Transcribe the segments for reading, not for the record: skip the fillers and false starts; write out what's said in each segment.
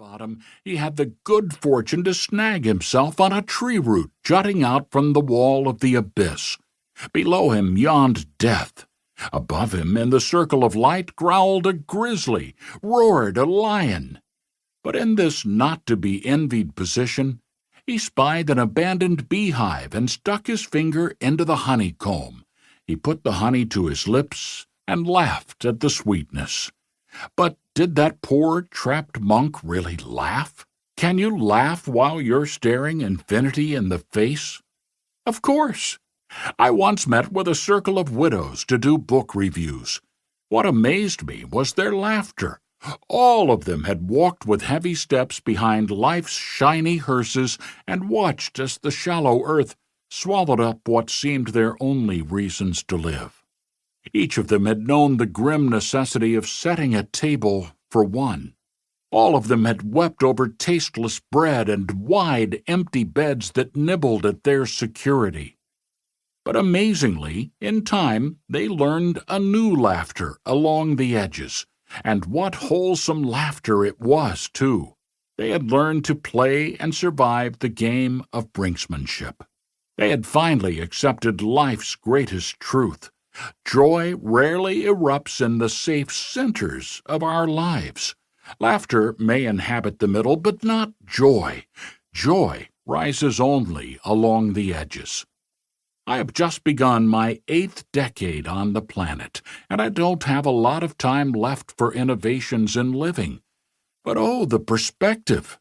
bottom, he had the good fortune to snag himself on a tree root jutting out from the wall of the abyss. Below him yawned death. Above him, in the circle of light, growled a grizzly, roared a lion. But in this not-to-be-envied position, he spied an abandoned beehive and stuck his finger into the honeycomb. He put the honey to his lips and laughed at the sweetness. But did that poor trapped monk really laugh? Can you laugh while you're staring infinity in the face? Of course. I once met with a circle of widows to do book reviews. What amazed me was their laughter. All of them had walked with heavy steps behind life's shiny hearses and watched as the shallow earth swallowed up what seemed their only reasons to live. Each of them had known the grim necessity of setting a table for one. All of them had wept over tasteless bread and wide, empty beds that nibbled at their security. But amazingly, in time, they learned a new laughter along the edges, and what wholesome laughter it was, too. They had learned to play and survive the game of brinksmanship. They had finally accepted life's greatest truth. Joy rarely erupts in the safe centers of our lives. Laughter may inhabit the middle, but not joy. Joy rises only along the edges. I have just begun my 8th decade on the planet, and I don't have a lot of time left for innovations in living. But oh, the perspective!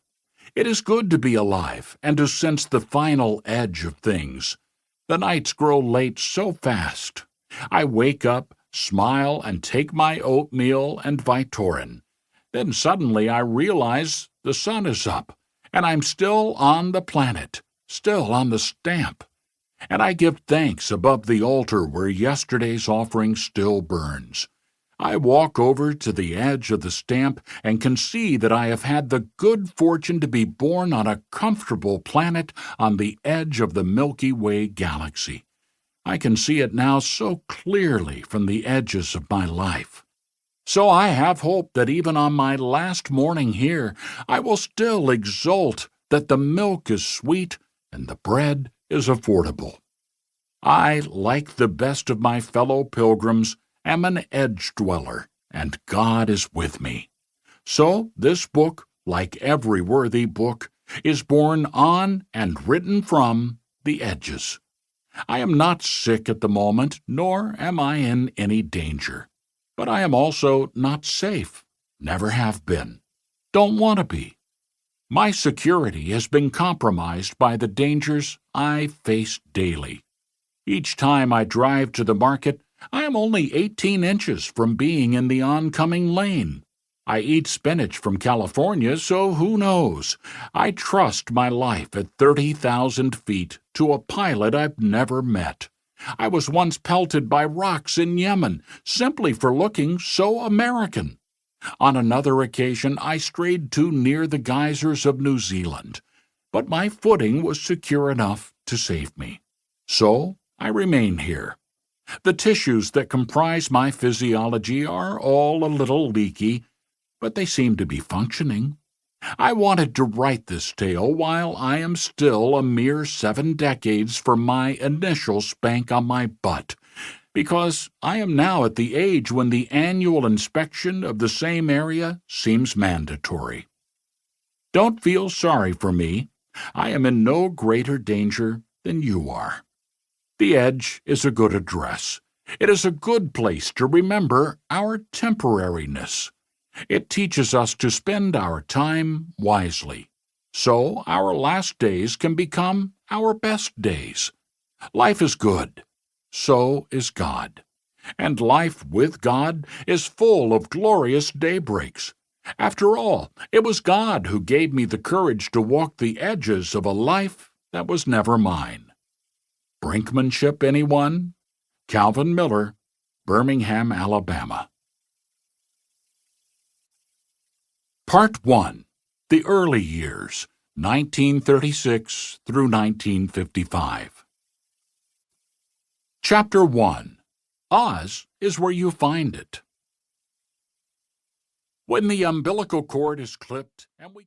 It is good to be alive and to sense the final edge of things. The nights grow late so fast. I wake up, smile, and take my oatmeal and Vytorin. Then suddenly I realize the sun is up, and I'm still on the planet, still on the stamp. And I give thanks above the altar where yesterday's offering still burns. I walk over to the edge of the stamp and can see that I have had the good fortune to be born on a comfortable planet on the edge of the Milky Way galaxy. I can see it now so clearly from the edges of my life. So I have hope that even on my last morning here, I will still exult that the milk is sweet and the bread is affordable. I, like the best of my fellow pilgrims, am an edge-dweller, and God is with me. So this book, like every worthy book, is born on and written from the edges. I am not sick at the moment, nor am I in any danger. But I am also not safe, never have been, don't want to be. My security has been compromised by the dangers I face daily. Each time I drive to the market, I am only 18 inches from being in the oncoming lane. I eat spinach from California, so who knows? I trust my life at 30,000 feet to a pilot I've never met. I was once pelted by rocks in Yemen simply for looking so American. On another occasion, I strayed too near the geysers of New Zealand, but my footing was secure enough to save me. So I remain here. The tissues that comprise my physiology are all a little leaky, but they seem to be functioning. I wanted to write this tale while I am still a mere 7 decades from my initial spank on my butt, because I am now at the age when the annual inspection of the same area seems mandatory. Don't feel sorry for me. I am in no greater danger than you are. The Edge is a good address. It is a good place to remember our temporariness. It teaches us to spend our time wisely, so our last days can become our best days. Life is good. So is God. And life with God is full of glorious daybreaks. After all, it was God who gave me the courage to walk the edges of a life that was never mine. Brinkmanship, anyone? Calvin Miller, Birmingham, Alabama. Part 1. The Early Years, 1936 through 1955. Chapter 1. Oz is where you find it. When the umbilical cord is clipped and we